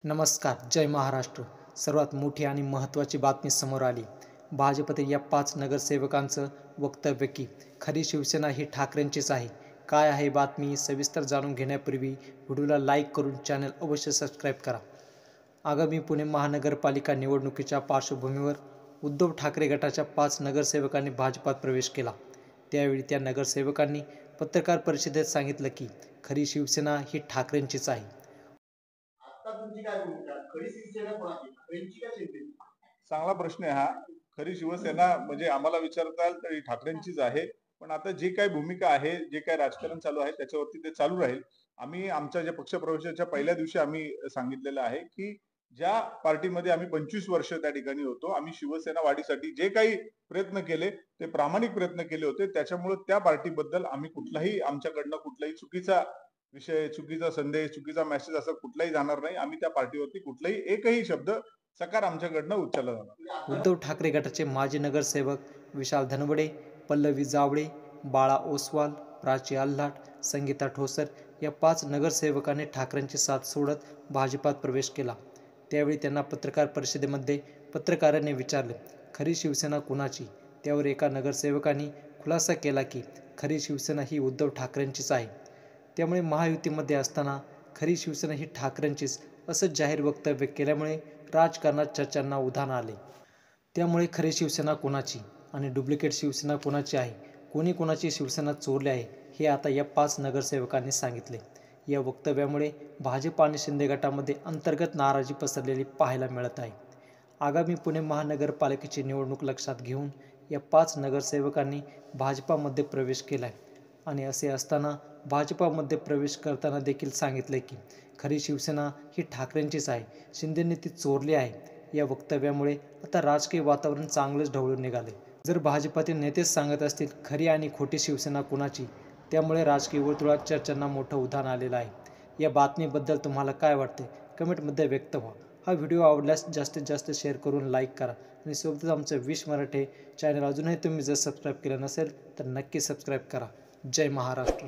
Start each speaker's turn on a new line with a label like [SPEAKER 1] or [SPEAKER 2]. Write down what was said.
[SPEAKER 1] नमस्कार. जय महाराष्ट्र. सर्वात मोठी आणि महत्त्वाची बातमी समोर आली. भाजपतील या 5 नगरसेवकांचं वक्तव्य की खरी शिवसेना ही ठाकरेंचीच आहे. काय आहे बातमी सविस्तर जाणून घेण्यापूर्वी व्हिडिओला लाईक करून चॅनल अवश्य सबस्क्राईब करा. आगामी पुणे महानगरपालिका निवडणुकीच्या पार्श्वभूमीवर उद्धव ठाकरे गटाच्या 5 नगरसेवकांनी भाजपात प्रवेश केला. त्यावेळी त्या नगरसेवकांनी पत्रकार परिषदेत सांगितलं की खरी शिवसेना ही ठाकरेंचीच आहे.
[SPEAKER 2] चांगला प्रश्न आहे हा. खरी शिवसेना म्हणजे आम्हाला विचारताल तर ही ठाकरेंचीच आहे. पण आता जी काही भूमिका आहे, जे काही राजकारण चालू आहे त्याच्यावरती ते चालू राहील. आम्ही आमच्या ज्या पक्षप्रवेशाच्या पहिल्या दिवशी आम्ही सांगितलेलं आहे की ज्या पार्टीमध्ये आम्ही 25 वर्ष त्या ठिकाणी होतो, आम्ही शिवसेना वाढीसाठी जे काही प्रयत्न केले ते प्रामाणिक प्रयत्न केले होते. त्याच्यामुळे त्या पार्टीबद्दल आम्ही कुठलाही आमच्याकडनं कुठलाही चुकीचा विषय, चुकीचा संदेश, चुकीचा मेसेज असं कुठलाही जाणार नाही. आम्ही त्या पार्टीवरती कुठलाही एकही शब्द सकार आमच्याकडनं उच्चारला जाणार.
[SPEAKER 1] उद्धव ठाकरे गटाचे माजी नगरसेवक विशाल धनवडे, पल्लवी जावळे, बाळा ओसवाल, प्राची आल्हाट, संगीता ठोसर या 5 नगरसेवकांनी ठाकरेंची साथ सोडत भाजपात प्रवेश केला. त्यावेळी त्यांना पत्रकार परिषदेमध्ये पत्रकारांनी विचारले, खरी शिवसेना कुणाची? त्यावर एका नगरसेवकांनी खुलासा केला की खरी शिवसेना ही उद्धव ठाकरेंचीच आहे. त्यामुळे महायुतीमध्ये असताना खरी शिवसेना ही ठाकरेंचीच असं जाहीर वक्तव्य केल्यामुळे राजकारणात चर्चांना उधाण आले. त्यामुळे खरी शिवसेना कोणाची आणि डुप्लिकेट शिवसेना कोणाची आहे, कोणी कोणाची शिवसेना चोरली आहे हे आता या 5 नगरसेवकांनी सांगितले. या वक्तव्यामुळे भाजप आणि शिंदे गटामध्ये अंतर्गत नाराजी पसरलेली पाहायला मिळत आहे. आगामी पुणे महानगरपालिकेची निवडणूक लक्षात घेऊन या 5 नगरसेवकांनी भाजपामध्ये प्रवेश केला आहे आणि असे असताना भाजपामध्ये प्रवेश करताना देखील सांगितले की खरी शिवसेना ही ठाकरेंचीच आहे, शिंदेंनी ती चोरली आहे. या वक्तव्यामुळे आता राजकीय वातावरण चांगलंच ढवळून निघाले. जर भाजपातील नेतेच सांगत असतील खरी आणि खोटी शिवसेना कुणाची, त्यामुळे राजकीय वर्तुळात चर्चांना मोठं उधाण आलेलं आहे. या बातमीबद्दल तुम्हाला काय वाटते कमेंटमध्ये व्यक्त व्हा. हा व्हिडिओ आवडल्यास जास्तीत जास्त शेअर करून लाईक करा आणि सोबतच आमचं विश मराठी चॅनल अजूनही तुम्ही जर सबस्क्राईब केलं नसेल तर नक्की सबस्क्राईब करा. जय महाराष्ट्र.